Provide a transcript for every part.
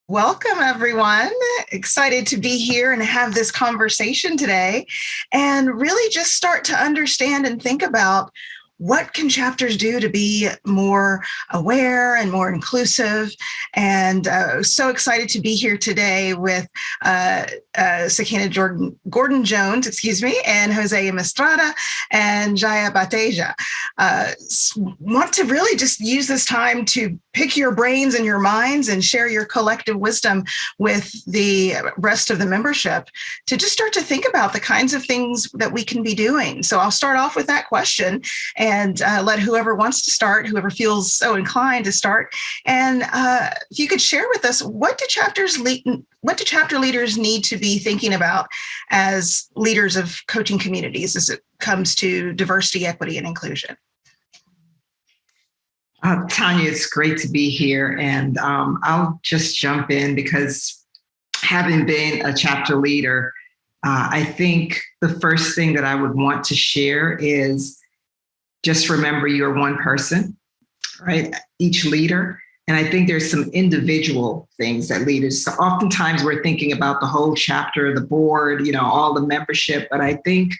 Welcome, everyone. Excited to be here and have this conversation today and really just start to understand and think about what can chapters do to be more aware and more inclusive. And so excited to be here today with Sackeena Gordon-Jones, and José Manuel Estrada and Jaya Bhateja. Want to really just use this time to pick your brains and your minds and share your collective wisdom with the rest of the membership to just start to think about the kinds of things that we can be doing. So I'll start off with that question and let whoever wants to start, whoever feels so inclined to start. And if you could share with us, what do chapter leaders need to be thinking about as leaders of coaching communities as it comes to diversity, equity, and inclusion? Tonya, it's great to be here. And I'll just jump in because having been a chapter leader, I think the first thing that I would want to share is just remember you're one person, right? Each leader. And I think there's some individual things that leaders, so oftentimes we're thinking about the whole chapter, the board, all the membership, but I think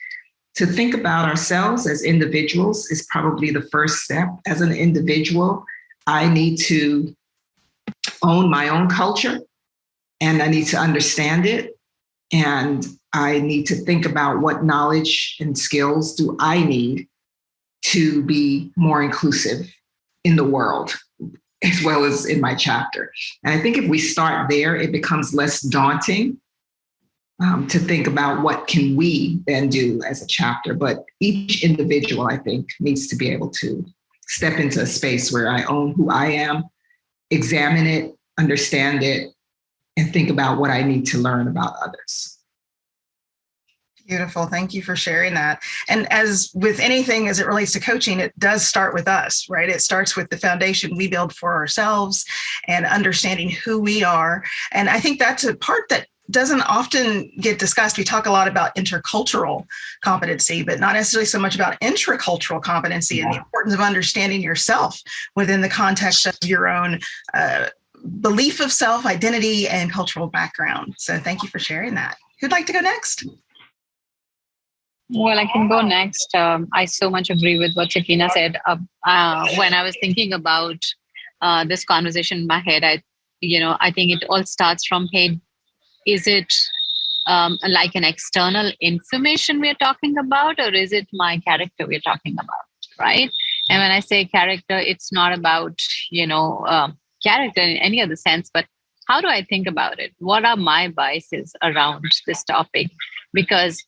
to think about ourselves as individuals is probably the first step. As an individual, I need to own my own culture and I need to understand it. And I need to think about what knowledge and skills do I need to be more inclusive in the world, as well as in my chapter. And I think if we start there, it becomes less daunting to think about what can we then do as a chapter. But each individual, I think, needs to be able to step into a space where I own who I am, examine it, understand it, and think about what I need to learn about others. Beautiful. Thank you for sharing that. And as with anything, as it relates to coaching, it does start with us, right? It starts with the foundation we build for ourselves and understanding who we are. And I think that's a part that doesn't often get discussed. We talk a lot about intercultural competency, but not necessarily so much about intracultural competency and the importance of understanding yourself within the context of your own belief of self, identity, and cultural background. So thank you for sharing that. Who'd like to go next? Well, I can go next. I so much agree with what Sackeena said. When I was thinking about this conversation in my head, I think it all starts from, hey, is it like an external information we're talking about, or is it my character we're talking about, right? And when I say character, it's not about, character in any other sense, but how do I think about it? What are my biases around this topic? Because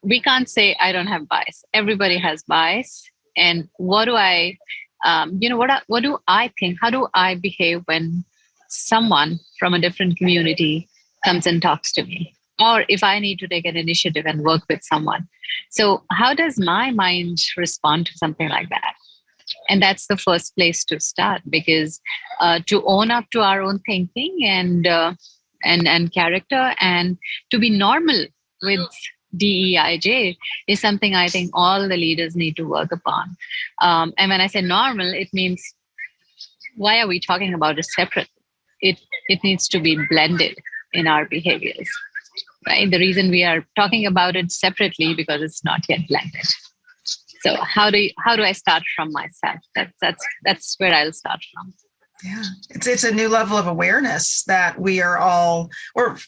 we can't say I don't have bias. Everybody has bias. And what do I, what do I think? How do I behave when someone from a different community comes and talks to me? Or if I need to take an initiative and work with someone. So how does my mind respond to something like that? And that's the first place to start, because to own up to our own thinking and character, and to be normal with DEIJ is something I think all the leaders need to work upon. And when I say normal, it means, why are we talking about it separately? It needs to be blended in our behaviors, right? The reason we are talking about it separately because it's not yet blended. So how do I start from myself? That's where I'll start from. Yeah, it's a new level of awareness that we are all, or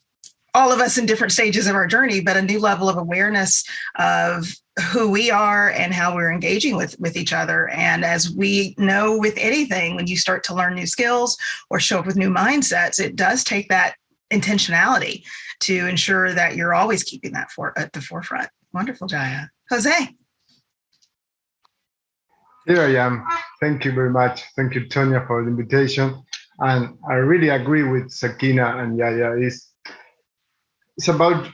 all of us in different stages of our journey, but a new level of awareness of who we are and how we're engaging with each other. And as we know with anything, when you start to learn new skills or show up with new mindsets, it does take that intentionality to ensure that you're always keeping that at the forefront. Wonderful, Jaya. Jose. Here I am. Thank you very much. Thank you, Tonya, for the invitation. And I really agree with Sackeena and Jaya. It's about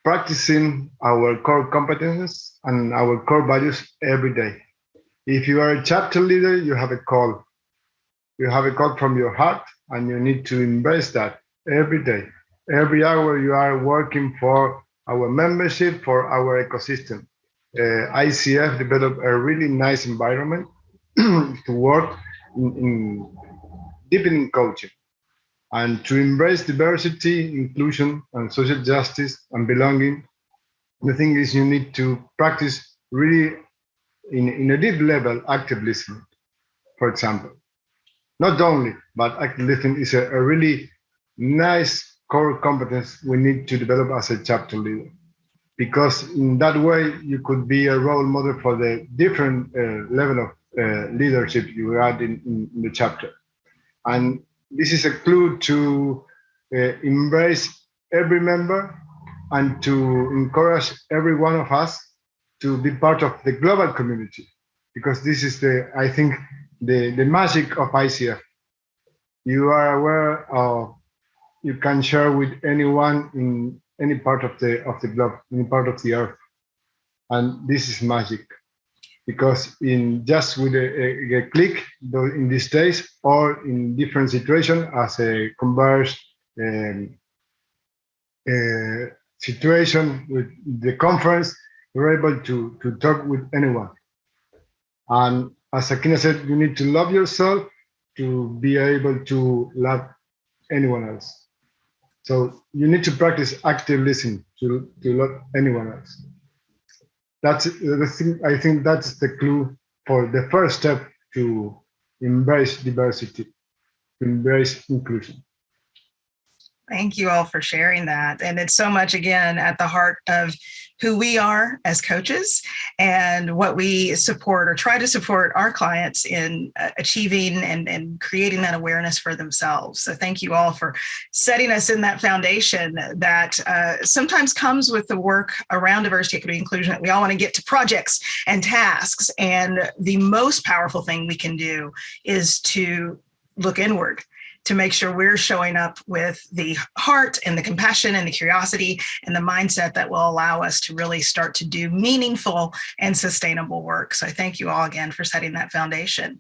practicing our core competences and our core values every day. If you are a chapter leader, you have a call. You have a call from your heart, and you need to embrace that every day. Every hour you are working for our membership, for our ecosystem. ICF developed a really nice environment to work in deepening coaching. And to embrace diversity, inclusion, and social justice and belonging, the thing is you need to practice really in a deep level active listening, for example. Not only, but active listening is a really nice core competence we need to develop as a chapter leader. Because in that way, you could be a role model for the different level of leadership you had in the chapter. And this is a clue to embrace every member and to encourage every one of us to be part of the global community. Because this is I think, the magic of ICF. You are aware of, you can share with anyone in any part of the globe, any part of the earth. And this is magic. Because in just with a click in these days, or in different situations as a converged situation with the conference, you're able to talk with anyone. And as Sackeena said, you need to love yourself to be able to love anyone else. So you need to practice active listening to love anyone else. That's the thing. I think that's the clue for the first step to embrace diversity, to embrace inclusion. Thank you all for sharing that. And it's so much, again, at the heart of who we are as coaches and what we support or try to support our clients in achieving and creating that awareness for themselves. So thank you all for setting us in that foundation that sometimes comes with the work around diversity, equity, inclusion, that we all want to get to projects and tasks. And the most powerful thing we can do is to look inward, to make sure we're showing up with the heart and the compassion and the curiosity and the mindset that will allow us to really start to do meaningful and sustainable work. So I thank you all again for setting that foundation.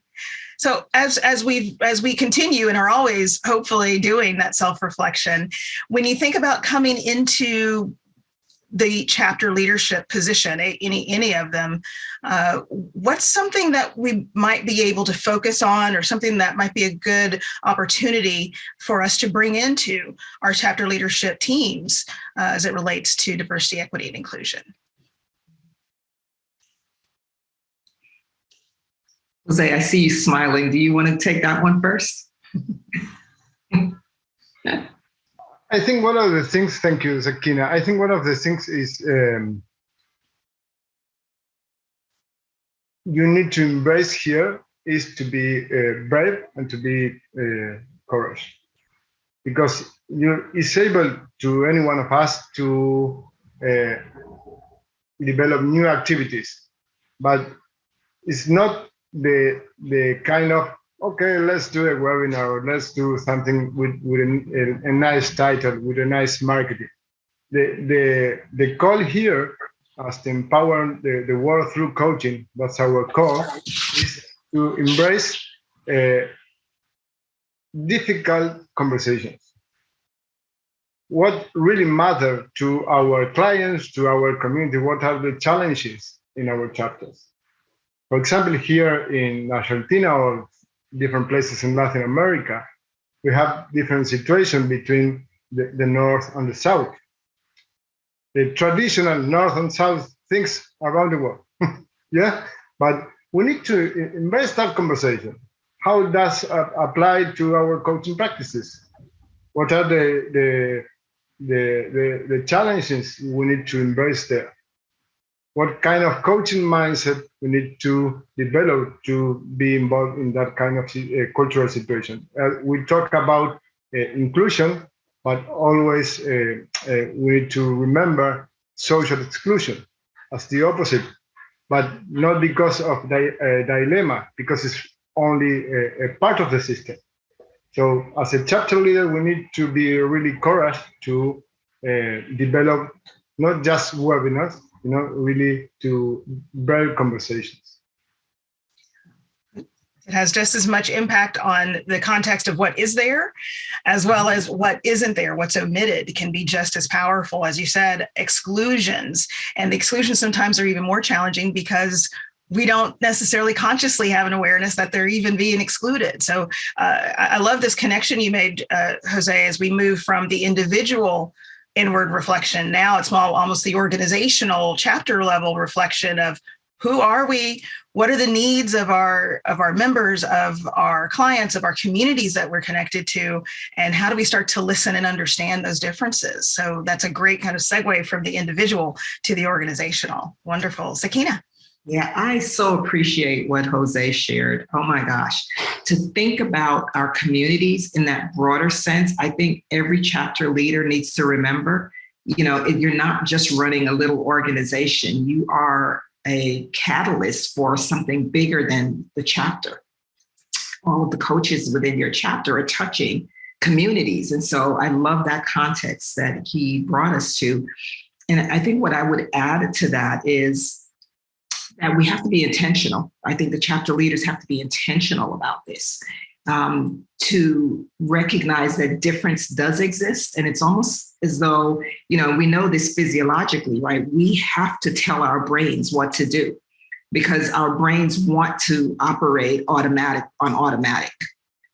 So as we continue and are always hopefully doing that self-reflection, when you think about coming into the chapter leadership position, any of them, what's something that we might be able to focus on, or something that might be a good opportunity for us to bring into our chapter leadership teams as it relates to diversity, equity, and inclusion? Jose, I see you smiling. Do you want to take that one first? I think one of the things, thank you, Sackeena. I think one of the things is you need to embrace here is to be brave and to be courage. Because it's able to any one of us to develop new activities, but it's not the kind of, okay, let's do a webinar, or let's do something with a nice title, with a nice marketing. The call here, as to empower the world through coaching, that's our core, is to embrace difficult conversations. What really matters to our clients, to our community, what are the challenges in our chapters? For example, here in Argentina or different places in Latin America, we have different situations between the North and the South. The traditional North and South things around the world, yeah? But we need to embrace that conversation. How does apply to our coaching practices? What are the challenges we need to embrace there? What kind of coaching mindset we need to develop to be involved in that kind of cultural situation? We talk about inclusion, but always we need to remember social exclusion as the opposite, but not because of the dilemma, because it's only a part of the system. So as a chapter leader, we need to be really courageous to develop not just webinars, really to build conversations. It has just as much impact on the context of what is there, as well as what isn't there, what's omitted can be just as powerful. As you said, exclusions, and the exclusions sometimes are even more challenging because we don't necessarily consciously have an awareness that they're even being excluded. So I love this connection you made, Jose, as we move from the individual inward reflection. Now it's more almost the organizational chapter level reflection of who are we? What are the needs of our members, of our clients, of our communities that we're connected to? And how do we start to listen and understand those differences? So that's a great kind of segue from the individual to the organizational. Wonderful. Sackeena. Yeah, I so appreciate what Jose shared. Oh my gosh. To think about our communities in that broader sense, I think every chapter leader needs to remember, you're not just running a little organization, you are a catalyst for something bigger than the chapter. All of the coaches within your chapter are touching communities. And so I love that context that he brought us to. And I think what I would add to that is that we have to be intentional. I think the chapter leaders have to be intentional about this, to recognize that difference does exist. And it's almost as though, we know this physiologically, right? We have to tell our brains what to do because our brains want to operate on automatic.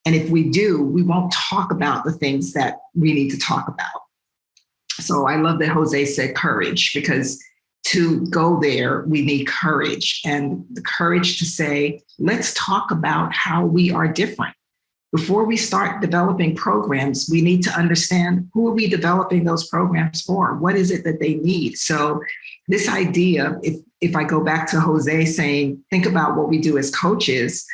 And if we do, we won't talk about the things that we need to talk about. So I love that Jose said courage, because to go there, we need courage, and the courage to say, let's talk about how we are different. Before we start developing programs, we need to understand who are we developing those programs for? What is it that they need? So this idea, if I go back to Jose saying, think about what we do as coaches,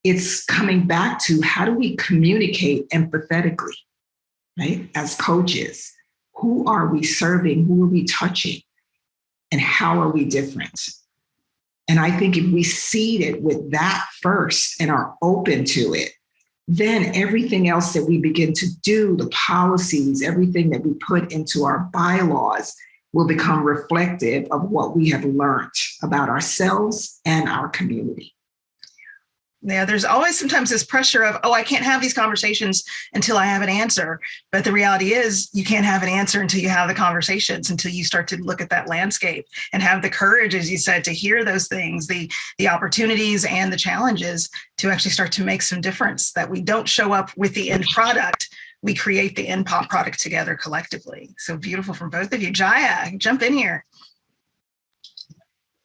it's coming back to how do we communicate empathetically, right? As coaches, who are we serving? Who are we touching? And how are we different? And I think if we seed it with that first and are open to it, then everything else that we begin to do, the policies, everything that we put into our bylaws will become reflective of what we have learned about ourselves and our community. Yeah, there's always sometimes this pressure of, I can't have these conversations until I have an answer. But the reality is you can't have an answer until you have the conversations, until you start to look at that landscape and have the courage, as you said, to hear those things, the opportunities and the challenges to actually start to make some difference, that we don't show up with the end product. We create the end product together collectively. So beautiful from both of you. Jaya, jump in here.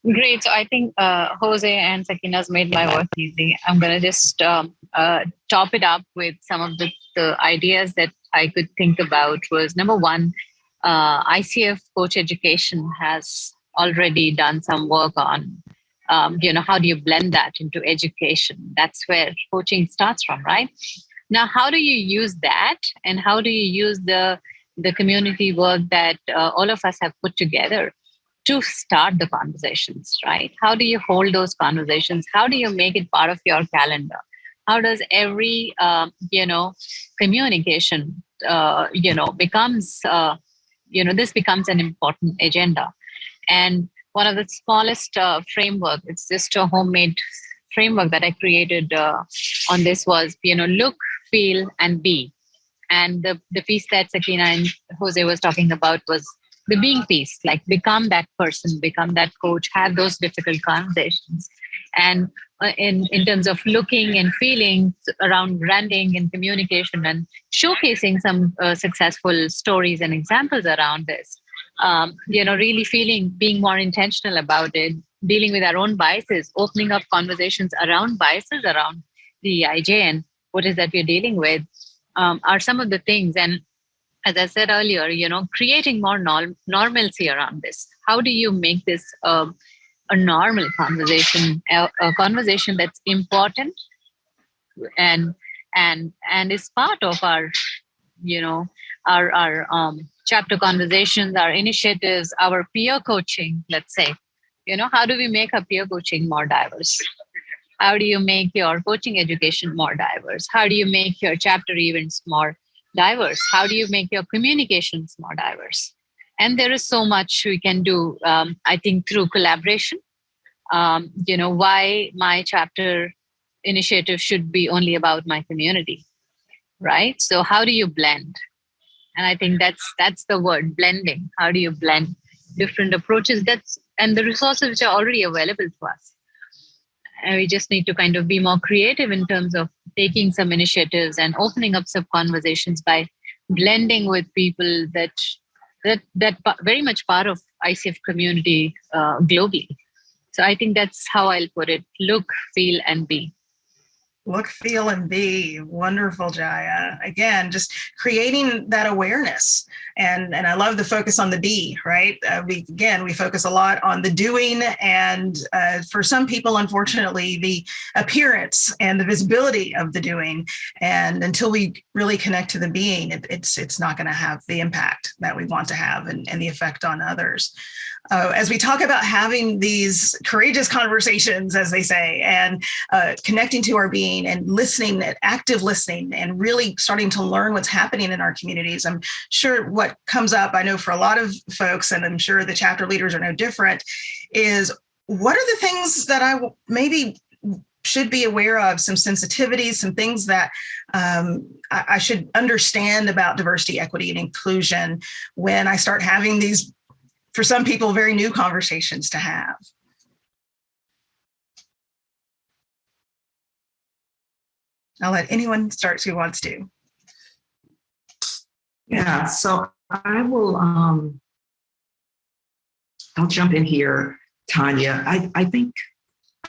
Great. So I think Jose and Sackeena's made my work easy. I'm going to just top it up with some of the ideas that I could think about. Was number one, ICF coach education has already done some work on, how do you blend that into education? That's where coaching starts from, right? Now, how do you use that? And how do you use the community work that all of us have put together to start the conversations, right? How do you hold those conversations? How do you make it part of your calendar? How does every, communication, becomes, this becomes an important agenda. And one of the smallest framework, it's just a homemade framework that I created on this was, look, feel, and be. And the piece that Sackeena and Jose was talking about was the being piece, like become that person, become that coach, have those difficult conversations. And in terms of looking and feeling around branding and communication and showcasing some successful stories and examples around this, really being more intentional about it, dealing with our own biases, opening up conversations around biases around the DEIJ and what is that we're dealing with, are some of the things. And as I said earlier, creating more normalcy around this. How do you make this a normal conversation, a conversation that's important and is part of our, our chapter conversations, our initiatives, our peer coaching, let's say. How do we make our peer coaching more diverse? How do you make your coaching education more diverse? How do you make your chapter events more diverse? How do you make your communications more diverse? And there is so much we can do, I think, through collaboration. Why my chapter initiative should be only about my community, right? So how do you blend? And I think that's the word, blending. How do you blend different approaches and the resources which are already available to us? And we just need to kind of be more creative in terms of taking some initiatives and opening up some conversations by blending with people that very much part of ICF community globally. So I think that's how I'll put it: look, feel, and be. Look, feel, and be. Wonderful, Jaya. Again, just creating that awareness. And I love the focus on the be, right? We focus a lot on the doing. And for some people, unfortunately, the appearance and the visibility of the doing. And until we really connect to the being, it's not going to have the impact that we want to have and the effect on others. As we talk about having these courageous conversations, as they say, and connecting to our being and listening, active listening, and really starting to learn what's happening in our communities, I'm sure what comes up, I know for a lot of folks, and I'm sure the chapter leaders are no different, is what are the things that I maybe should be aware of, some sensitivities, some things that I should understand about diversity, equity, and inclusion when I start having these, for some people, very new conversations to have. I'll let anyone start who wants to. Yeah, so I will, I'll jump in here, Tonya. I think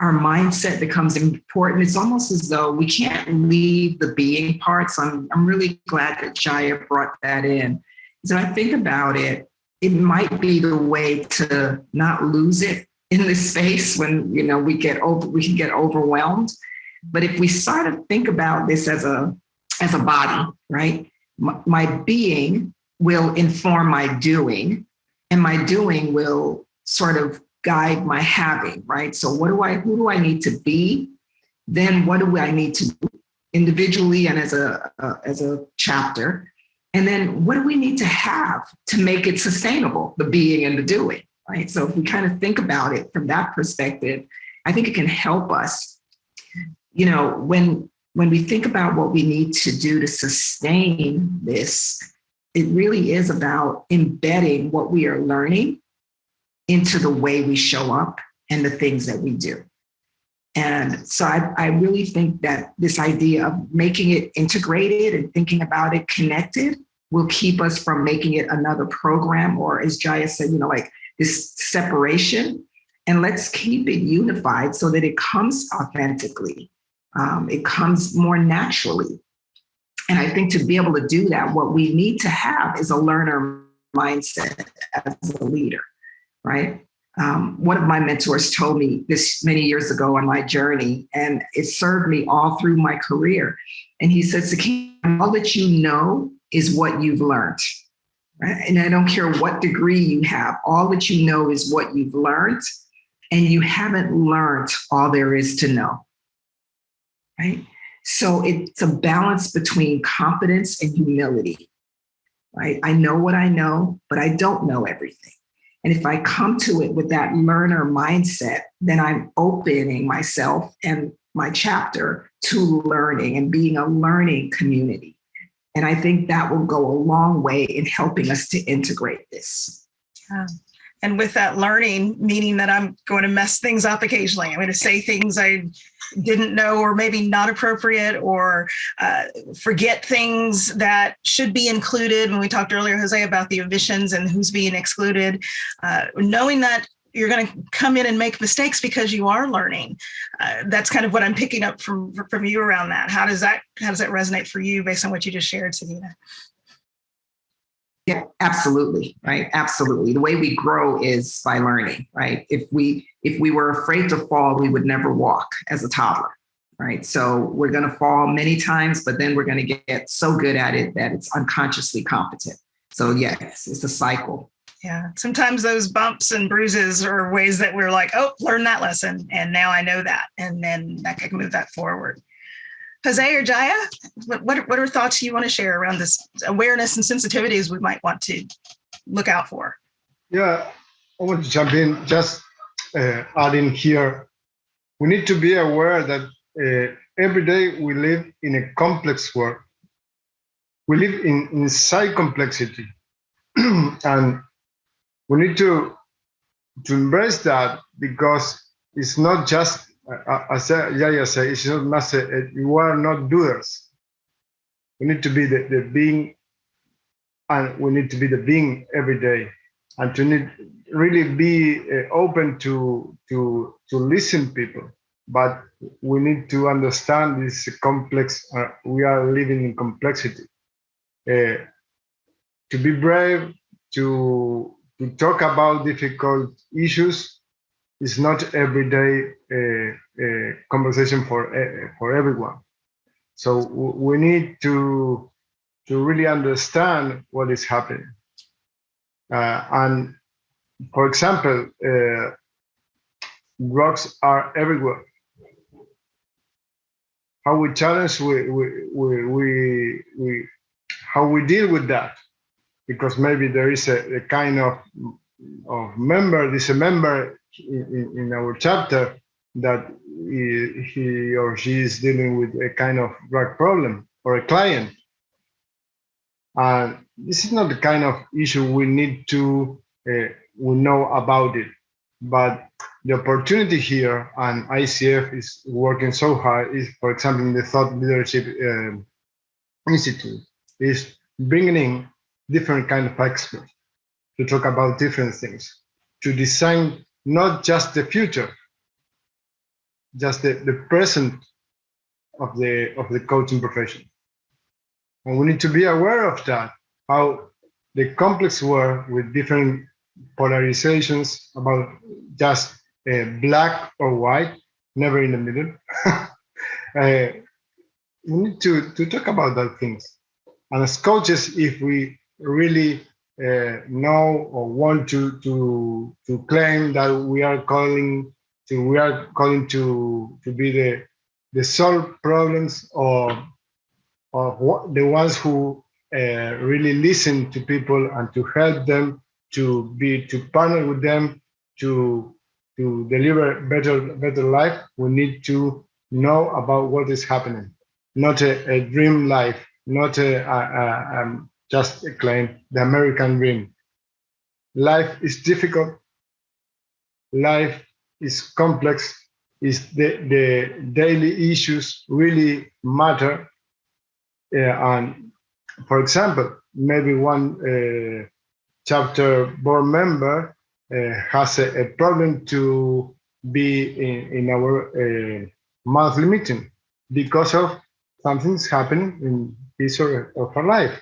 our mindset becomes important. It's almost as though we can't leave the being part. So I'm really glad that Jaya brought that in. So I think about it, it might be the way to not lose it in this space when, we can get overwhelmed. But if we sort of think about this as a body, right? My being will inform my doing, and my doing will sort of guide my having, right? So who do I need to be? Then what do I need to do individually and as a chapter? And then what do we need to have to make it sustainable, the being and the doing, right? So if we kind of think about it from that perspective, I think it can help us. When we think about what we need to do to sustain this, it really is about embedding what we are learning into the way we show up and the things that we do. And so I really think that this idea of making it integrated and thinking about it connected will keep us from making it another program, or as Jaya said, like this separation. And let's keep it unified so that it comes authentically. It comes more naturally. And I think to be able to do that, what we need to have is a learner mindset as a leader, right? One of my mentors told me this many years ago on my journey, and it served me all through my career. And he said, Sackeena, all that you know is what you've learned. Right? And I don't care what degree you have, all that you know is what you've learned, and you haven't learned all there is to know. Right? So it's a balance between competence and humility, right? I know what I know, but I don't know everything. And if I come to it with that learner mindset, then I'm opening myself and my chapter to learning and being a learning community. And I think that will go a long way in helping us to integrate this. Yeah. And with that learning, meaning that I'm going to mess things up occasionally. I'm going to say things I didn't know, or maybe not appropriate, or forget things that should be included. When we talked earlier, Jose, about the omissions and who's being excluded, knowing that you're going to come in and make mistakes because you are learning. That's kind of what I'm picking up from you around that. How does that resonate for you based on what you just shared, Sackeena? Yeah, absolutely. Right. Absolutely. The way we grow is by learning, right? If we were afraid to fall, we would never walk as a toddler. Right. So we're going to fall many times, but then we're going to get so good at it that it's unconsciously competent. So yes, it's a cycle. Yeah. Sometimes those bumps and bruises are ways that we're like, oh, learn that lesson. And now I know that. And then I can move that forward. Jose or Jaya, what are thoughts you want to share around this awareness and sensitivities we might want to look out for? Yeah, I want to jump in, just adding here. We need to be aware that every day we live in a complex world. We live inside complexity. And we need to embrace that, because it's not just as Jaya said, it's not you are not doers. We need to be the being, and we need to be the being every day, and to need really be open to listen people. But we need to understand this complex. We are living in complexity. To be brave, to talk about difficult issues is not everyday conversation for everyone. So we need to really understand what is happening. And for example, drugs are everywhere. How we challenge, we how we deal with that, because maybe there is a kind of member, there's a member in our chapter that he or she is dealing with a kind of drug problem, or a client. And this is not the kind of issue we need to we know about it. But the opportunity here, and ICF is working so hard, is, for example, in the Thought Leadership Institute, is bringing in different kind of experts to talk about different things, to design not just the future, just the present of the coaching profession. And we need to be aware of that, how the complex world with different polarizations about just black or white, never in the middle. We need to talk about that things. And as coaches, if we really know or want to claim that we are calling to be the solve problems, or the ones who really listen to people and to help them, to partner with them to deliver better life, we need to know about what is happening, not a dream life, not just a claim, the American dream. Life is difficult. Life is complex. Is the daily issues really matter? And for example, maybe one chapter board member has a problem to be in our monthly meeting because of something's happening in his or her life.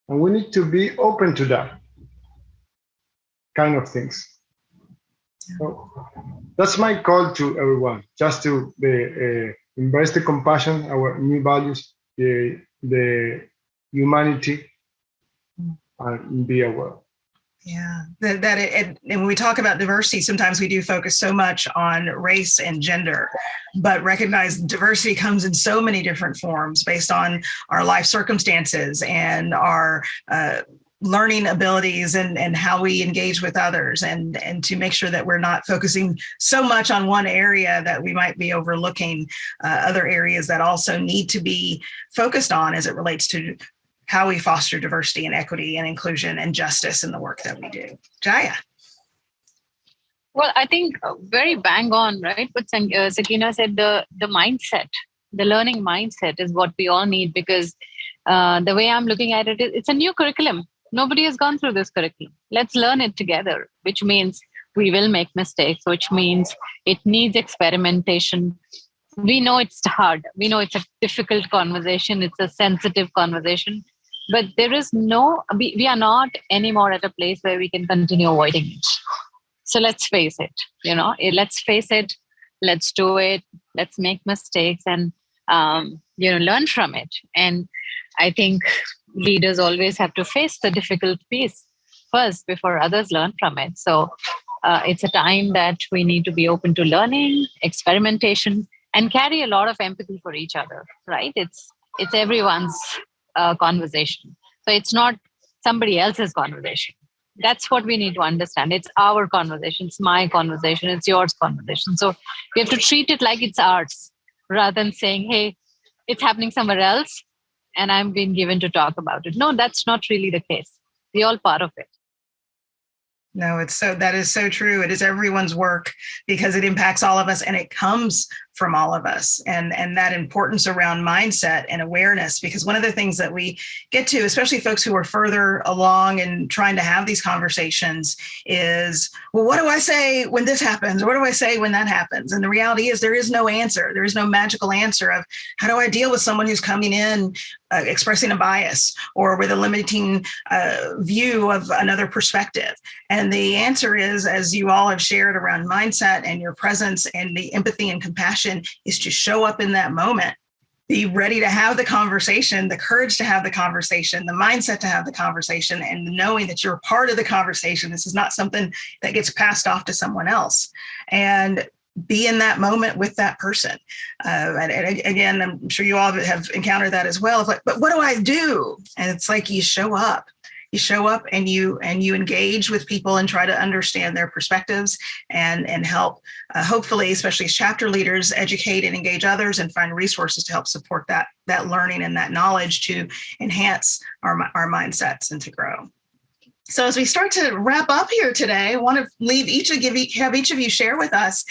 And we need to be open to that kind of things. So that's my call to everyone, just to embrace the compassion, our new values, the humanity, and be aware. Yeah, and when we talk about diversity, sometimes we do focus so much on race and gender, but recognize diversity comes in so many different forms based on our life circumstances and our learning abilities and how we engage with others, and to make sure that we're not focusing so much on one area that we might be overlooking other areas that also need to be focused on as it relates to how we foster diversity and equity and inclusion and justice in the work that we do. Jaya. Well, I think very bang on, right? What Sackeena said, the mindset, the learning mindset is what we all need, because the way I'm looking at it, it's a new curriculum. Nobody has gone through this curriculum. Let's learn it together, which means we will make mistakes, which means it needs experimentation. We know it's hard. We know it's a difficult conversation. It's a sensitive conversation. But there is we are not anymore at a place where we can continue avoiding it. So let's face it, let's face it, let's do it, let's make mistakes and, learn from it. And I think leaders always have to face the difficult piece first before others learn from it. So it's a time that we need to be open to learning, experimentation, and carry a lot of empathy for each other, right? It's everyone's conversation. So it's not somebody else's conversation. That's what we need to understand. It's our conversation. It's my conversation. It's yours conversation. So we have to treat it like it's ours, rather than saying, hey, it's happening somewhere else and I'm being given to talk about it. No, that's not really the case. We're all part of it. No, that is so true. It is everyone's work because it impacts all of us and it comes from all of us, and that importance around mindset and awareness, because one of the things that we get to, especially folks who are further along in trying to have these conversations, is, well, what do I say when this happens? Or what do I say when that happens? And the reality is there is no answer. There is no magical answer of how do I deal with someone who's coming in expressing a bias or with a limiting view of another perspective. And the answer is, as you all have shared around mindset and your presence and the empathy and compassion, is to show up in that moment, be ready to have the conversation, the courage to have the conversation, the mindset to have the conversation, and knowing that you're part of the conversation. This is not something that gets passed off to someone else. And be in that moment with that person. And again, I'm sure you all have encountered that as well. It's like, but what do I do? And it's like you show up. You show up and you engage with people and try to understand their perspectives and help, hopefully, especially as chapter leaders, educate and engage others and find resources to help support that learning and that knowledge to enhance our mindsets and to grow. So as we start to wrap up here today, I want to have each of you share with us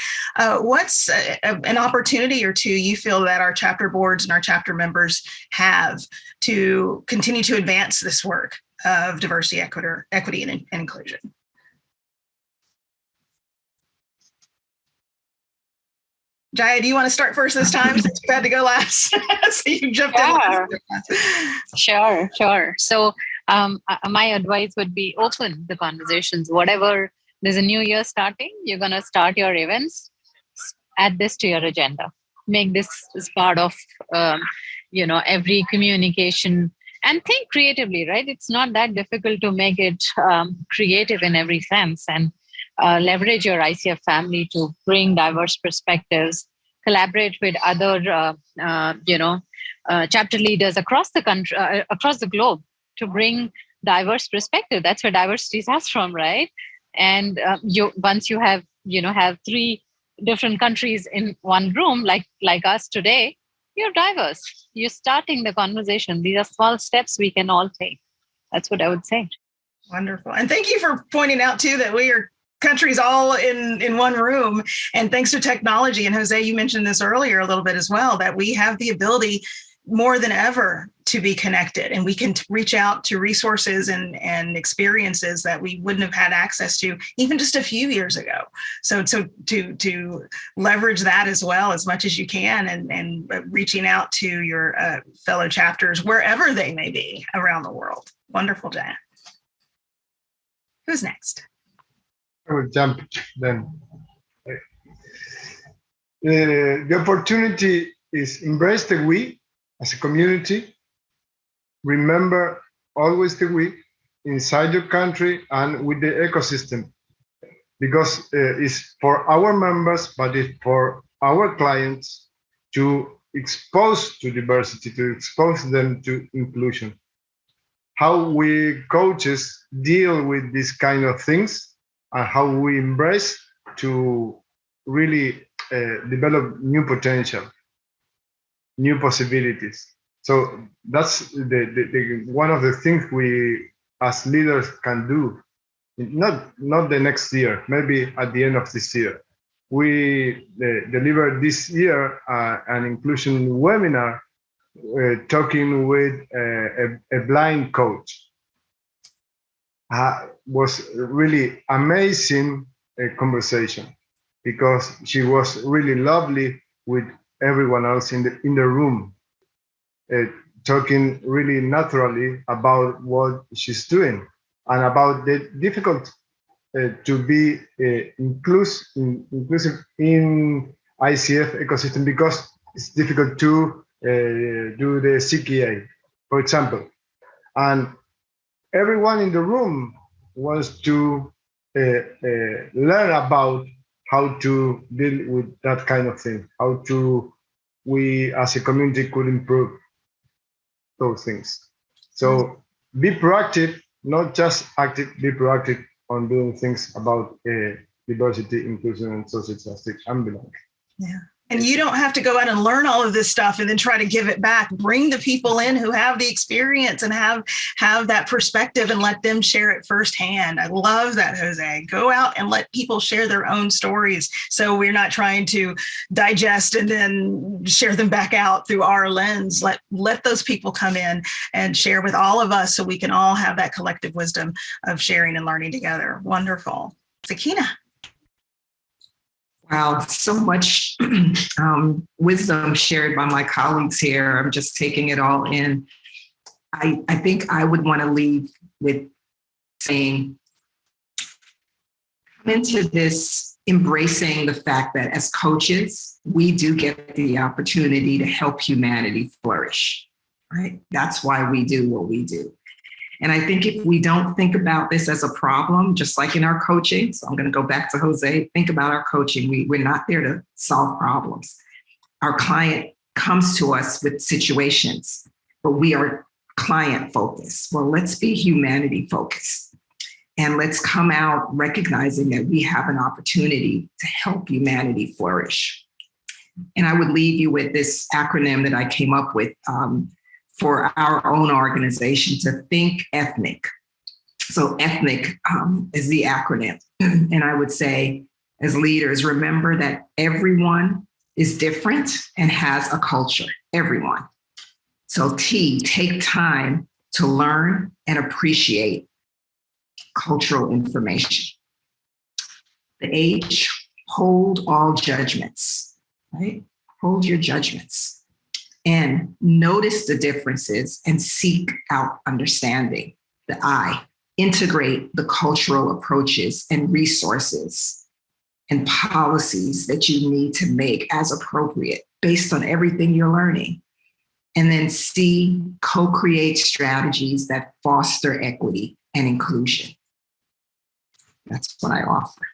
what's an opportunity or two you feel that our chapter boards and our chapter members have to continue to advance this work of diversity, equity, and inclusion. Jaya, do you want to start first this time since you had to go last? So you jumped in. Sure. So my advice would be open the conversations. Whatever, there's a new year starting, you're going to start your events, add this to your agenda. Make this as part of, every communication. And think creatively, right? It's not that difficult to make it creative in every sense, and leverage your ICF family to bring diverse perspectives, collaborate with other, chapter leaders across the country, across the globe, to bring diverse perspective. That's where diversity starts from, right? And once you have 3 different countries in one room, like us today, you're diverse. You're starting the conversation. These are small steps we can all take. That's what I would say. Wonderful. And thank you for pointing out, too, that we are countries all in one room. And thanks to technology, and Jose, you mentioned this earlier a little bit as well, that we have the ability more than ever to be connected, and we can reach out to resources and experiences that we wouldn't have had access to even just a few years ago. So to leverage that as well as much as you can, and reaching out to your fellow chapters wherever they may be around the world. Wonderful, Jaya. Who's next? I will jump then. The opportunity is embrace the we as a community. Remember always the we inside your country and with the ecosystem, because it's for our members, but it's for our clients to expose to diversity, to expose them to inclusion. How we coaches deal with these kind of things, and how we embrace to really develop new potential, new possibilities. So that's the one of the things we as leaders can do. Not the next year, maybe at the end of this year. We delivered this year an inclusion webinar talking with a blind coach. Was really amazing conversation, because she was really lovely with everyone else in the room, talking really naturally about what she's doing and about the difficult to be inclusive in ICF ecosystem, because it's difficult to do the CKA, for example. And everyone in the room wants to learn about how to deal with that kind of thing, how we as a community could improve those things. So be proactive, not just active, be proactive on doing things about diversity, inclusion, and social justice and belonging. Yeah, And you don't have to go out and learn all of this stuff and then try to give it back. Bring the people in who have the experience and have that perspective and let them share it firsthand. I love that, Jose. Go out and let people share their own stories. So we're not trying to digest and then share them back out through our lens. Let those people come in and share with all of us so we can all have that collective wisdom of sharing and learning together. Wonderful. Sackeena. Wow, so much wisdom shared by my colleagues here. I'm just taking it all in. I think I would want to leave with saying, come into this embracing the fact that as coaches, we do get the opportunity to help humanity flourish, right? That's why we do what we do. And I think if we don't think about this as a problem, just like in our coaching, so I'm going to go back to Jose, think about our coaching. We're not there to solve problems. Our client comes to us with situations, but we are client focused. Well, let's be humanity focused. And let's come out recognizing that we have an opportunity to help humanity flourish. And I would leave you with this acronym that I came up with for our own organization, to think ethnic. So ethnic is the acronym. And I would say, as leaders, remember that everyone is different and has a culture, everyone. So T, take time to learn and appreciate cultural information. The H, hold all judgments, right? Hold your judgments. And notice the differences and seek out understanding. The I, integrate the cultural approaches and resources and policies that you need to make as appropriate based on everything you're learning. And then C, co-create strategies that foster equity and inclusion. That's what I offer.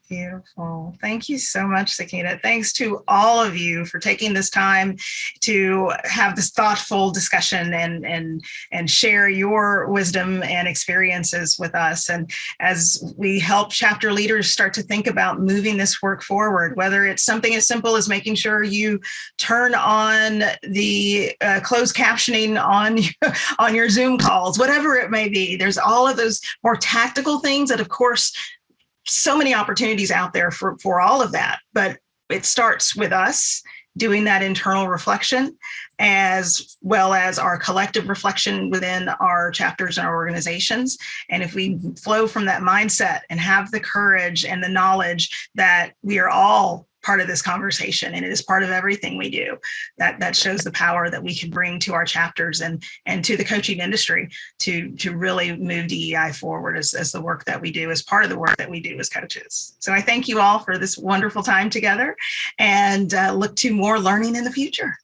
Beautiful. Thank you so much, Sackeena. Thanks to all of you for taking this time to have this thoughtful discussion and share your wisdom and experiences with us. And as we help chapter leaders start to think about moving this work forward, whether it's something as simple as making sure you turn on the closed captioning on your Zoom calls, whatever it may be, there's all of those more tactical things that, of course, so many opportunities out there for all of that, but it starts with us doing that internal reflection as well as our collective reflection within our chapters and our organizations. And if we flow from that mindset and have the courage and the knowledge that we are all part of this conversation and it is part of everything we do, that shows the power that we can bring to our chapters and to the coaching industry to really move DEI forward as the work that we do, as part of the work that we do as coaches. So I thank you all for this wonderful time together and look to more learning in the future.